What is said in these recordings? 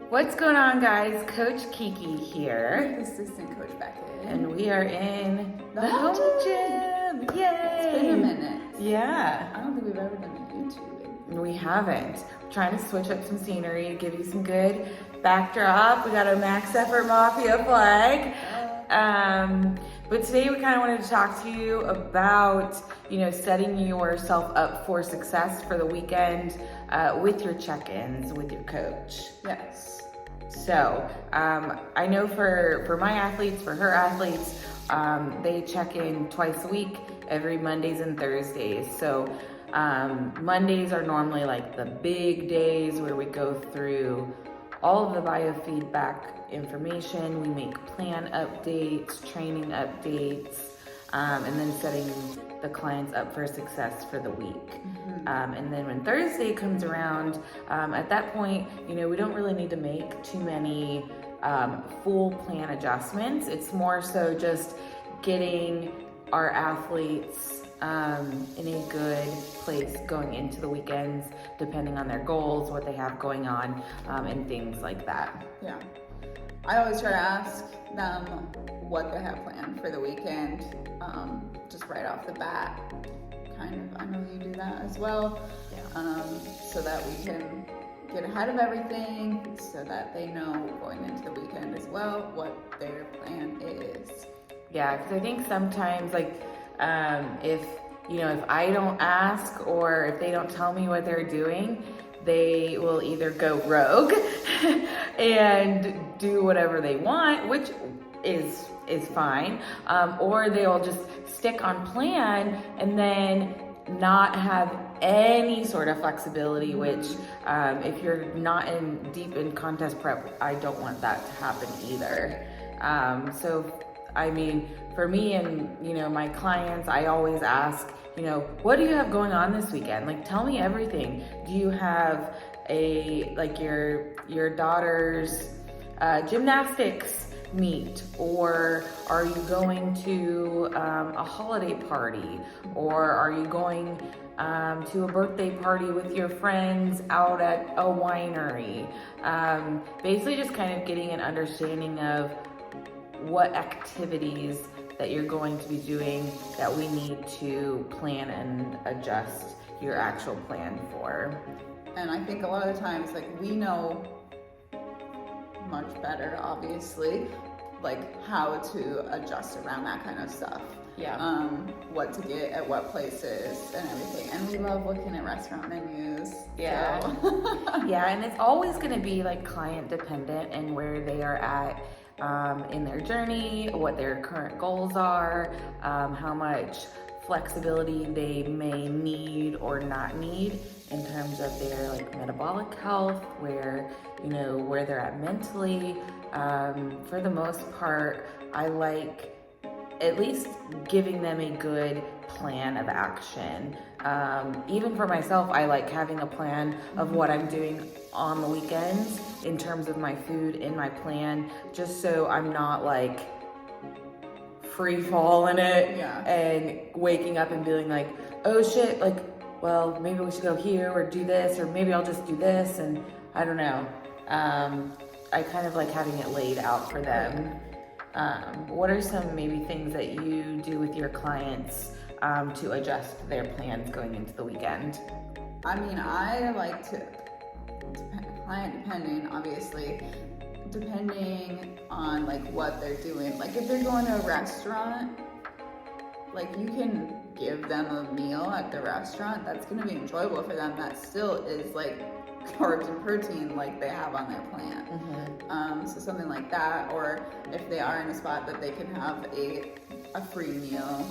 What's going on, guys? Coach Kiki here. Assistant Coach Beckyn. And we are in the home gym. Yay! It's been a minute. Yeah. I don't think we've ever done a YouTube. We haven't. We're trying to switch up some scenery, give you some good backdrop. We got a Max Effort Mafia flag. But today we kind of wanted to talk to you about, setting yourself up for success for the weekend with your check-ins with your coach. Yes. So I know for my athletes, for her athletes, they check in twice a week, every Mondays and Thursdays. So Mondays are normally like the big days where we go through all of the biofeedback information. We make plan updates, training updates, and then setting the clients up for success for the week. Mm-hmm. And then when Thursday comes around, at that point, we don't really need to make too many full plan adjustments. It's more so just getting our athletes in a good place going into the weekends, depending on their goals, what they have going on, and things like that. Yeah. I always try to ask them what they have planned for the weekend, just right off the bat. I know you do that as well. Yeah. So that we can get ahead of everything, so that they know going into the weekend as well what their plan is. Yeah, because I think sometimes, if I don't ask or if they don't tell me what they're doing, they will either go rogue and do whatever they want, which is fine, or they'll just stick on plan and then not have any sort of flexibility, which if you're not deep in contest prep, I don't want that to happen either. For me and, my clients, I always ask, what do you have going on this weekend? Tell me everything. Do you have your daughter's gymnastics meet, or are you going to a holiday party, or are you going to a birthday party with your friends out at a winery? Basically just kind of getting an understanding of what activities that you're going to be doing that we need to plan and adjust your actual plan for. And I think a lot of times, we know much better, obviously, how to adjust around that kind of stuff. Yeah. What to get at what places and everything. And we love looking at restaurant menus. Yeah. So. Yeah, and it's always going to be client dependent and where they are at in their journey, what their current goals are, how much flexibility they may need or not need in terms of their metabolic health, where they're at mentally. For the most part, I like at least giving them a good plan of action. Even for myself, I like having a plan of what I'm doing on the weekends in terms of my food in my plan, just so I'm not free falling it. Yeah. And waking up and being oh shit, well, maybe we should go here or do this, or maybe I'll just do this, and I don't know. I kind of like having it laid out for them. What are some maybe things that you do with your clients to adjust their plans going into the weekend? I like to, client depending, obviously, depending on what they're doing. If they're going to a restaurant, you can give them a meal at the restaurant that's going to be enjoyable for them. That still is carbs and protein they have on their plan. Mm-hmm. So something like that, or if they are in a spot that they can have a free meal,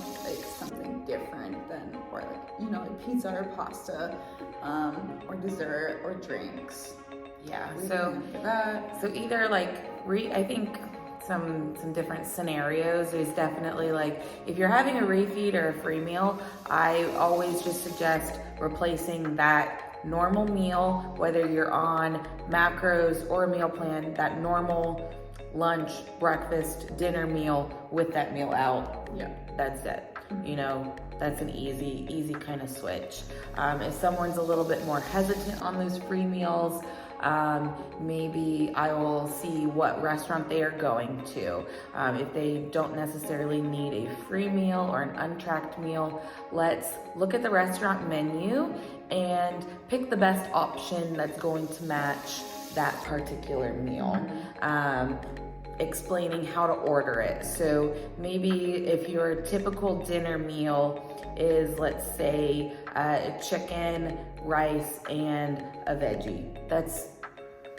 something different than, or pizza or pasta, or dessert or drinks. Yeah. So either I think some different scenarios. There's definitely if you're having a refeed or a free meal, I always just suggest replacing that normal meal, whether you're on macros or a meal plan, that normal lunch, breakfast, dinner meal with that meal out. Yeah. That's it. That's an easy kind of switch. If someone's a little bit more hesitant on those free meals, Maybe I will see what restaurant they are going to. If they don't necessarily need a free meal or an untracked meal, let's look at the restaurant menu and pick the best option that's going to match that particular meal. Explaining how to order it. So maybe if your typical dinner meal is, let's say, chicken, rice, and a veggie. That's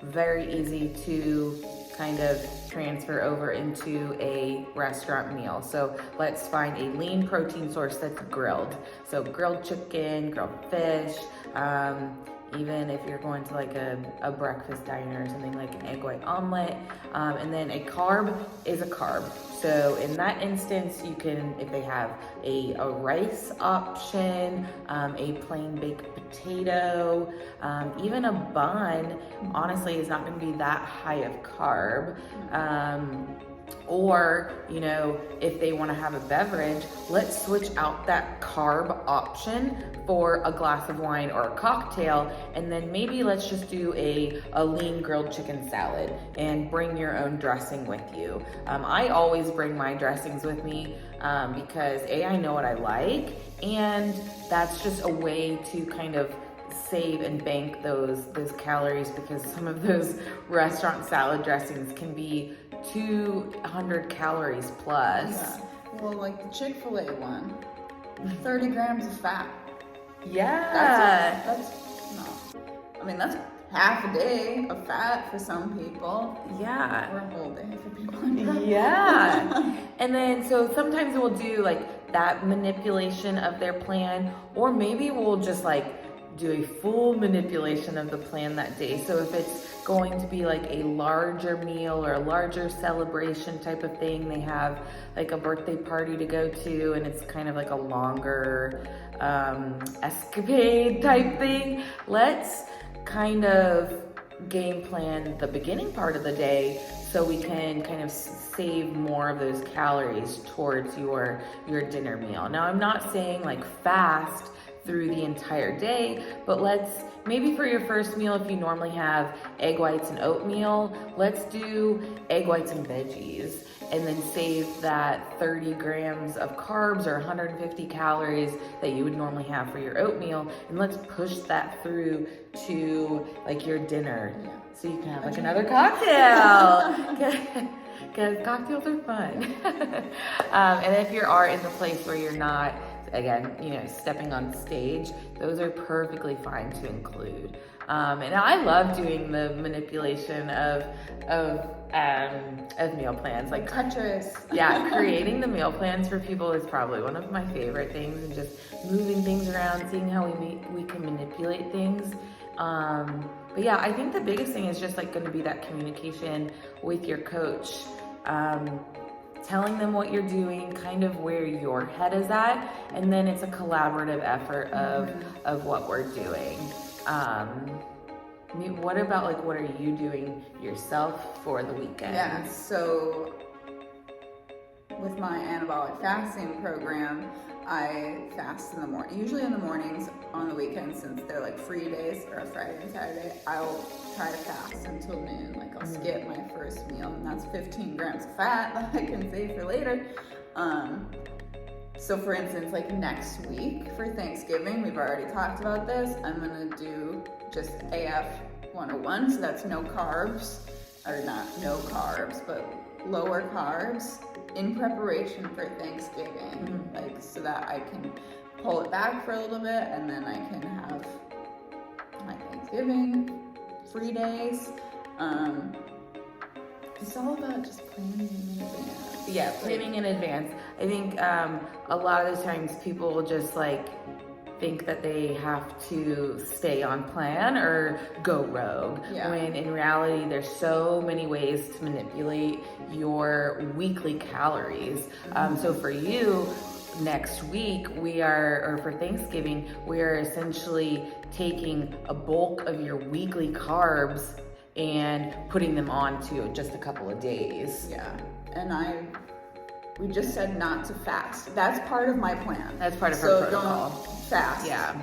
very easy to kind of transfer over into a restaurant meal. So let's find a lean protein source that's grilled. So grilled chicken, grilled fish, even if you're going to like a breakfast diner or something, like an egg white omelet. And then a carb is a carb. So in that instance, you can, if they have a rice option, a plain baked potato, even a bun, honestly, is not going to be that high of carb. Or, you know, if they want to have a beverage, let's switch out that carb option for a glass of wine or a cocktail, and then maybe let's just do a lean grilled chicken salad and bring your own dressing with you. I always bring my dressings with me because I know what I like, and that's just a way to kind of save and bank those calories, because some of those restaurant salad dressings can be 200 calories plus. Yeah. Well, like the Chick-fil-A one, 30 grams of fat. Yeah. That's that's half a day of fat for some people. Yeah. Or a whole day for people. Yeah. And then, so sometimes we'll do like that manipulation of their plan, or maybe we'll just like do a full manipulation of the plan that day. So if it's going to be like a larger meal or a larger celebration type of thing, they have like a birthday party to go to, and it's kind of like a longer escapade type thing, let's kind of game plan the beginning part of the day so we can kind of save more of those calories towards your dinner meal. Now, I'm not saying like fast through the entire day, but let's, maybe for your first meal, if you normally have egg whites and oatmeal, let's do egg whites and veggies, and then save that 30 grams of carbs or 150 calories that you would normally have for your oatmeal, and let's push that through to like your dinner. So you can have like another cocktail. Because cocktails are fun. And if you are in the place where you're not, again, you know, stepping on stage, those are perfectly fine to include. And I love doing the manipulation of meal plans. Like Tetris. Yeah, creating the meal plans for people is probably one of my favorite things, and just moving things around, seeing how we can manipulate things. But yeah, I think the biggest thing is just like going to be that communication with your coach. Telling them what you're doing, kind of where your head is at, and then it's a collaborative effort of what we're doing. What about like, what are you doing yourself for the weekend? Yeah, so with my anabolic fasting program, I fast in the morning, usually in the mornings. On the weekends, since they're like free days, or Friday and Saturday, I'll try to fast until noon. Like I'll skip my first meal, and that's 15 grams of fat that I can save for later. So for instance, like next week for Thanksgiving, we've already talked about this, I'm gonna do just AF 101, so that's no carbs, or not no carbs, but lower carbs in preparation for Thanksgiving, like so that I can pull it back for a little bit, and then I can have my Thanksgiving free days. It's all about just planning in advance. Yeah, planning in advance. I think a lot of the times people will just like think that they have to stay on plan or go rogue, when in reality there's so many ways to manipulate your weekly calories. So for you, next week for Thanksgiving, we are essentially taking a bulk of your weekly carbs and putting them onto just a couple of days. Yeah, and we just said not to fast. That's part of my plan. That's part of her protocol. Don't fast. Yeah.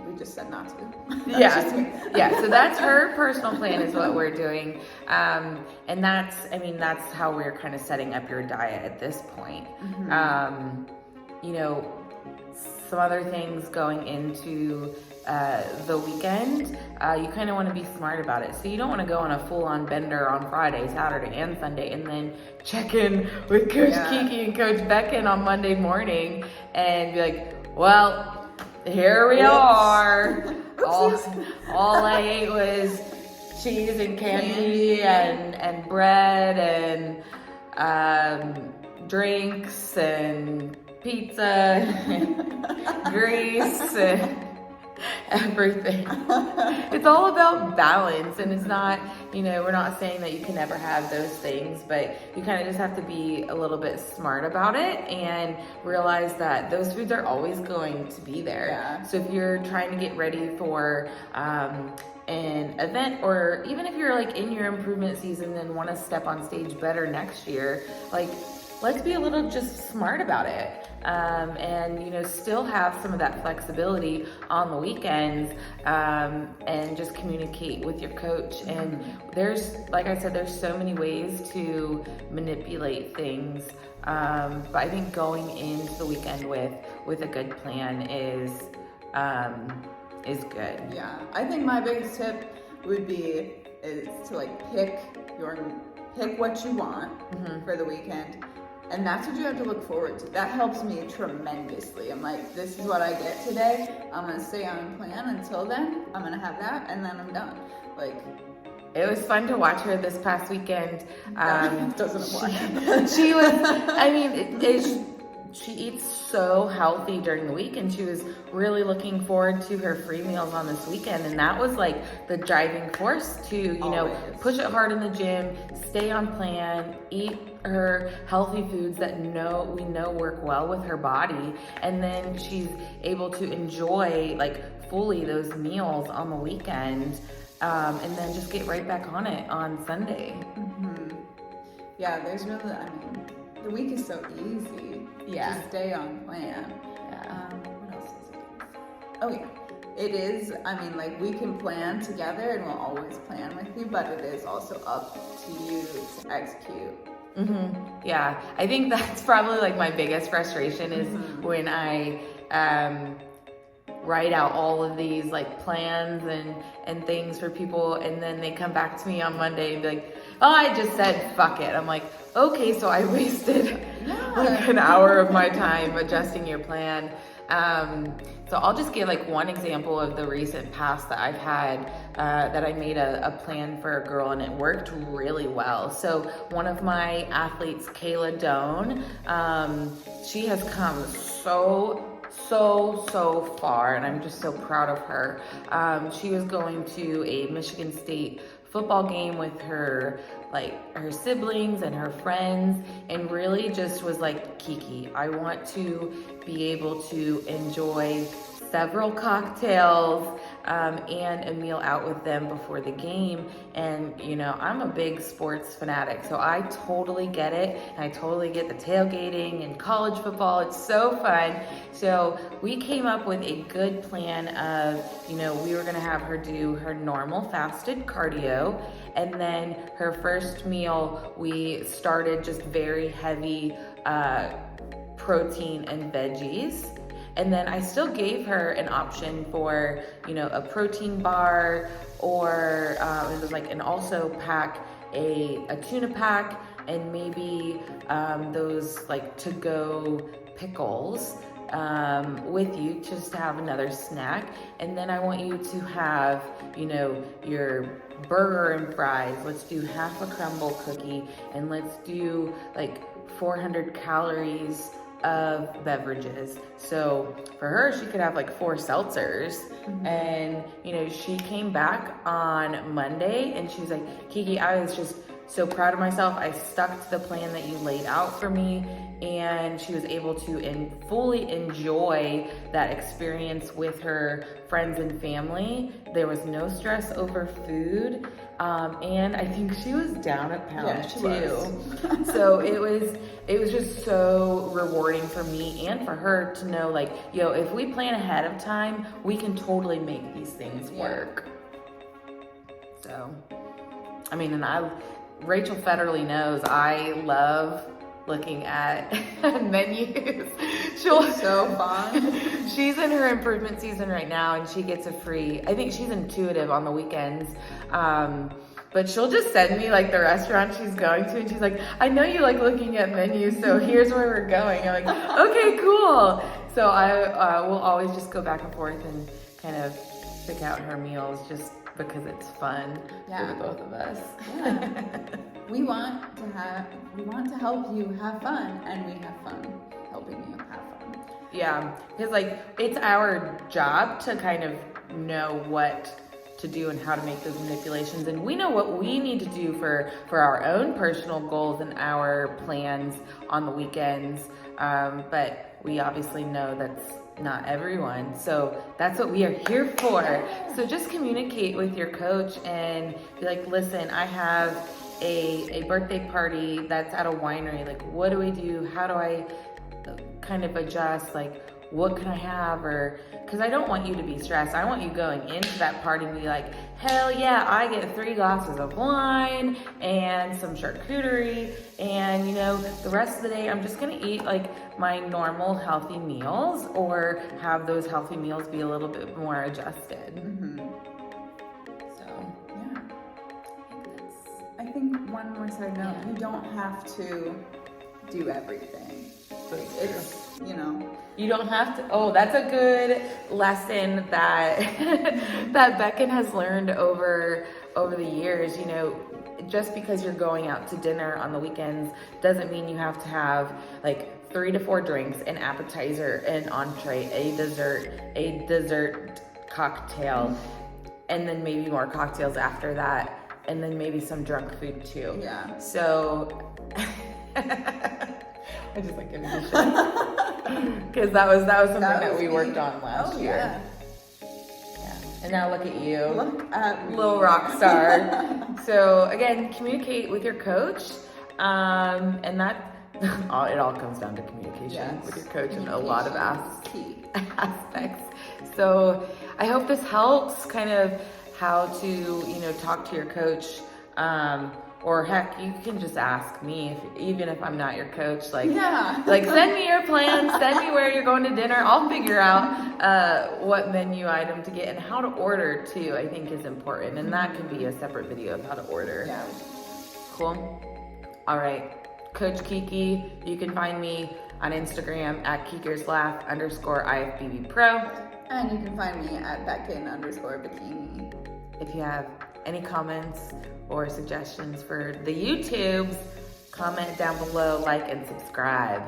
we just said not to. Yeah, so that's her personal plan is what we're doing. And that's how we're kind of setting up your diet at this point. You know, some other things going into the weekend, you kind of want to be smart about it. So you don't want to go on a full-on bender on Friday, Saturday, and Sunday, and then check in with Coach Kiki and Coach Beckyn on Monday morning and be like, well, here we are. All I ate was cheese and candy and bread and drinks and pizza and grease and everything. It's all about balance, and it's not, you know, we're not saying that you can never have those things, but you kind of just have to be a little bit smart about it and realize that those foods are always going to be there. Yeah. So if you're trying to get ready for an event, or even if you're like in your improvement season and want to step on stage better next year, like, let's be a little just smart about it. And, you know, still have some of that flexibility on the weekends, and just communicate with your coach. And there's, like I said, there's so many ways to manipulate things. But I think going into the weekend with a good plan is good. Yeah, I think my biggest tip would be to like pick what you want for the weekend. And that's what you have to look forward to. That helps me tremendously. I'm like, this is what I get today. I'm going to stay on plan until then. I'm going to have that, and then I'm done. Like, it was fun to watch her this past weekend. Doesn't apply. She was, I mean, she eats so healthy during the week, and she was really looking forward to her free meals on this weekend. And that was like the driving force to, you know, push it hard in the gym, stay on plan, eat her healthy foods that we know work well with her body. And then she's able to enjoy like fully those meals on the weekend, and then just get right back on it on Sunday. Yeah, there's really, I mean, the week is so easy. Yeah. To stay on plan. Yeah. What else is it? Oh yeah. It is, I mean, like, we can plan together and we'll always plan with you, but it is also up to you to execute. Yeah, I think that's probably like my biggest frustration is when I write out all of these like plans and things for people, and then they come back to me on Monday and be like, oh, I just said fuck it. I'm like, okay, so I wasted like an hour of my time adjusting your plan. So I'll just give like one example of the recent past that I've had, that I made a plan for a girl and it worked really well. So one of my athletes, Kayla Doan, she has come so far, and I'm just so proud of her. She was going to a Michigan State football game with her siblings and her friends, and really just was like, Kiki, I want to be able to enjoy several cocktails and a meal out with them before the game. And you know, I'm a big sports fanatic, so I totally get it. And I totally get the tailgating and college football. It's so fun. So we came up with a good plan of, you know, we were gonna have her do her normal fasted cardio, and then her first meal, we started just very heavy protein and veggies. And then I still gave her an option for, you know, a protein bar, or it was like, and also pack a tuna pack, and maybe those like to-go pickles with you, just to have another snack. And then I want you to have, you know, your burger and fries. Let's do half a crumble cookie, and let's do like 400 calories of beverages. So for her, she could have like 4 seltzers. And you know, she came back on Monday and she was like, Kiki, I was just so proud of myself. I stuck to the plan that you laid out for me, and she was able to fully enjoy that experience with her friends and family. There was no stress over food. And I think she was down a pound she too. was. So it was just so rewarding for me and for her to know, like, if we plan ahead of time, we can totally make these things work. So, I mean, Rachel Federley knows I love looking at menus. She's so fun. She's in her improvement season right now, and she gets I think she's intuitive on the weekends. But she'll just send me like the restaurant she's going to, and she's like, I know you like looking at menus, so here's where we're going. I'm like, okay, cool. So I will always just go back and forth and kind of pick out her meals just because it's fun for the both of us. Yeah. We want to help you have fun, and we have fun helping you have fun. Yeah, because like it's our job to kind of know what to do and how to make those manipulations, and we know what we need to do for our own personal goals and our plans on the weekends. But we obviously know that's not everyone, so that's what we are here for. So just communicate with your coach and be like, listen, I have a birthday party that's at a winery. Like, what do we do? How do I kind of adjust? Like, what can I have? Or because I don't want you to be stressed. I want you going into that party and be like, hell yeah, I get 3 glasses of wine and some charcuterie, and the rest of the day I'm just gonna eat like my normal healthy meals, or have those healthy meals be a little bit more adjusted. So yeah, I think one more side note, you don't have to do everything. It's you don't have to. Oh, that's a good lesson that that Beckyn has learned over the years. Just because you're going out to dinner on the weekends doesn't mean you have to have like 3 to 4 drinks, an appetizer, an entree, a dessert cocktail, and then maybe more cocktails after that, and then maybe some drunk food too. Yeah. So I just like giving you shit because that was something that we worked on last year. Yeah. And now look at you, look at me. Little rock star. So again, communicate with your coach, and that it all comes down to communication with your coach in a lot of aspects. So I hope this helps, kind of how to talk to your coach. Or heck, you can just ask me, even if I'm not your coach. Like send me your plans, send me where you're going to dinner. I'll figure out what menu item to get and how to order too. I think is important, and that can be a separate video of how to order. Yeah. Cool. All right, Coach Kiki. You can find me on Instagram at KikersLaugh_IFBB Pro, and you can find me at Beckyn_Bikini. If you have any comments or suggestions for the YouTubes, comment down below, like, and subscribe.